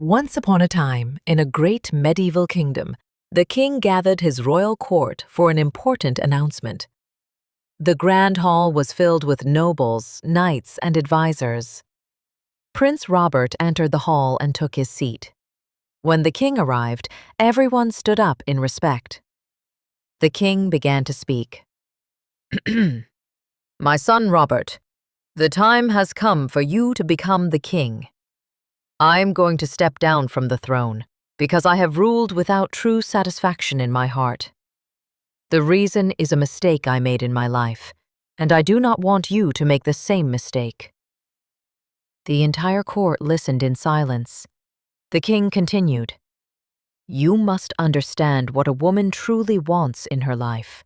Once upon a time, in a great medieval kingdom, the king gathered his royal court for an important announcement. The grand hall was filled with nobles, knights, and advisors. Prince Robert entered the hall and took his seat. When the king arrived, everyone stood up in respect. The king began to speak. My son Robert, the time has come for you to become the king. I'm going to step down from the throne because I have ruled without true satisfaction in my heart. The reason is a mistake I made in my life, and I do not want you to make the same mistake. The entire court listened in silence. The king continued, You must understand what a woman truly wants in her life.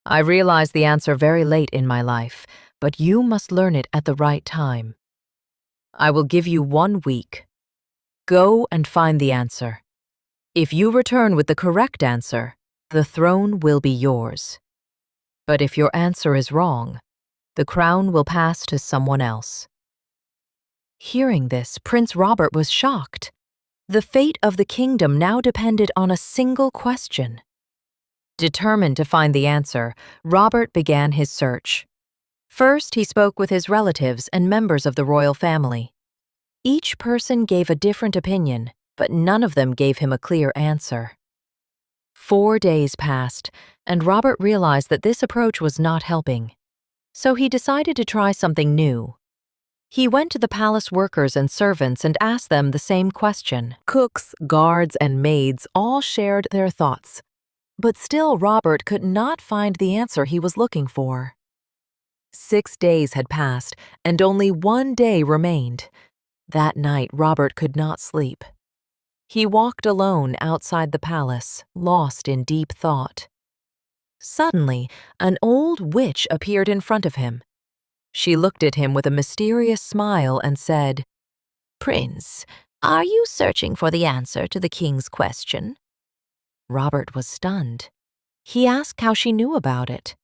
I realized the answer very late in my life, but you must learn it at the right time. I will give you 1 week. Go and find the answer. If you return with the correct answer, the throne will be yours. But if your answer is wrong, the crown will pass to someone else. Hearing this, Prince Robert was shocked. The fate of the kingdom now depended on a single question. Determined to find the answer, Robert began his search. First, he spoke with his relatives and members of the royal family. Each person gave a different opinion, but none of them gave him a clear answer. 4 days passed, and Robert realized that this approach was not helping. So he decided to try something new. He went to the palace workers and servants and asked them the same question. Cooks, guards, and maids all shared their thoughts. But still Robert could not find the answer he was looking for. 6 days had passed, and only 1 day remained. That night, Robert could not sleep. He walked alone outside the palace, lost in deep thought. Suddenly, an old witch appeared in front of him. She looked at him with a mysterious smile and said, Prince, are you searching for the answer to the king's question? Robert was stunned. He asked how she knew about it.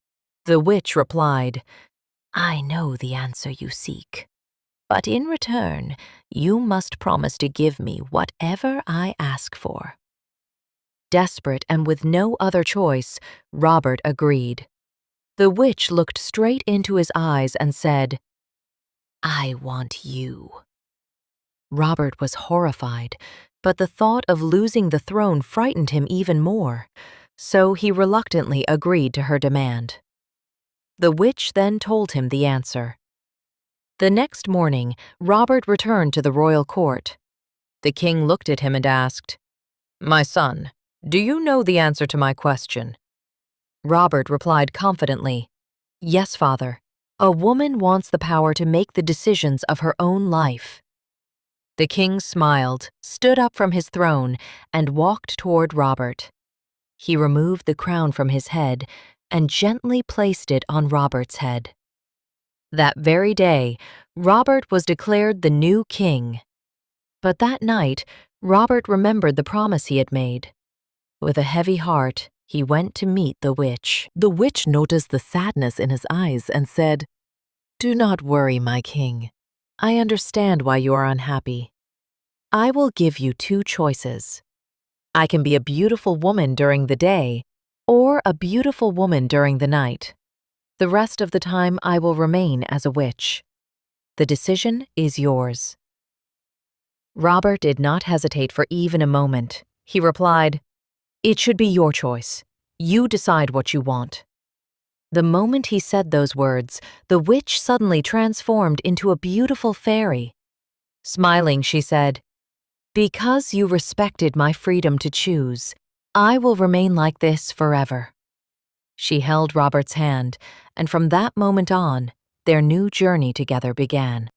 The witch replied, I know the answer you seek. But in return, you must promise to give me whatever I ask for. Desperate and with no other choice, Robert agreed. The witch looked straight into his eyes and said, I want you. Robert was horrified, but the thought of losing the throne frightened him even more, so he reluctantly agreed to her demand. The witch then told him the answer. The next morning, Robert returned to the royal court. The king looked at him and asked, My son, do you know the answer to my question? Robert replied confidently, Yes, father. A woman wants the power to make the decisions of her own life. The king smiled, stood up from his throne, and walked toward Robert. He removed the crown from his head and gently placed it on Robert's head. That very day, Robert was declared the new king. But that night, Robert remembered the promise he had made. With a heavy heart, he went to meet the witch. The witch noticed the sadness in his eyes and said, Do not worry, my king. I understand why you are unhappy. I will give you 2 choices. I can be a beautiful woman during the day, or a beautiful woman during the night. The rest of the time I will remain as a witch. The decision is yours. Robert did not hesitate for even a moment. He replied, It should be your choice. You decide what you want. The moment he said those words, the witch suddenly transformed into a beautiful fairy. Smiling, she said, Because you respected my freedom to choose, I will remain like this forever. She held Robert's hand, and from that moment on, their new journey together began.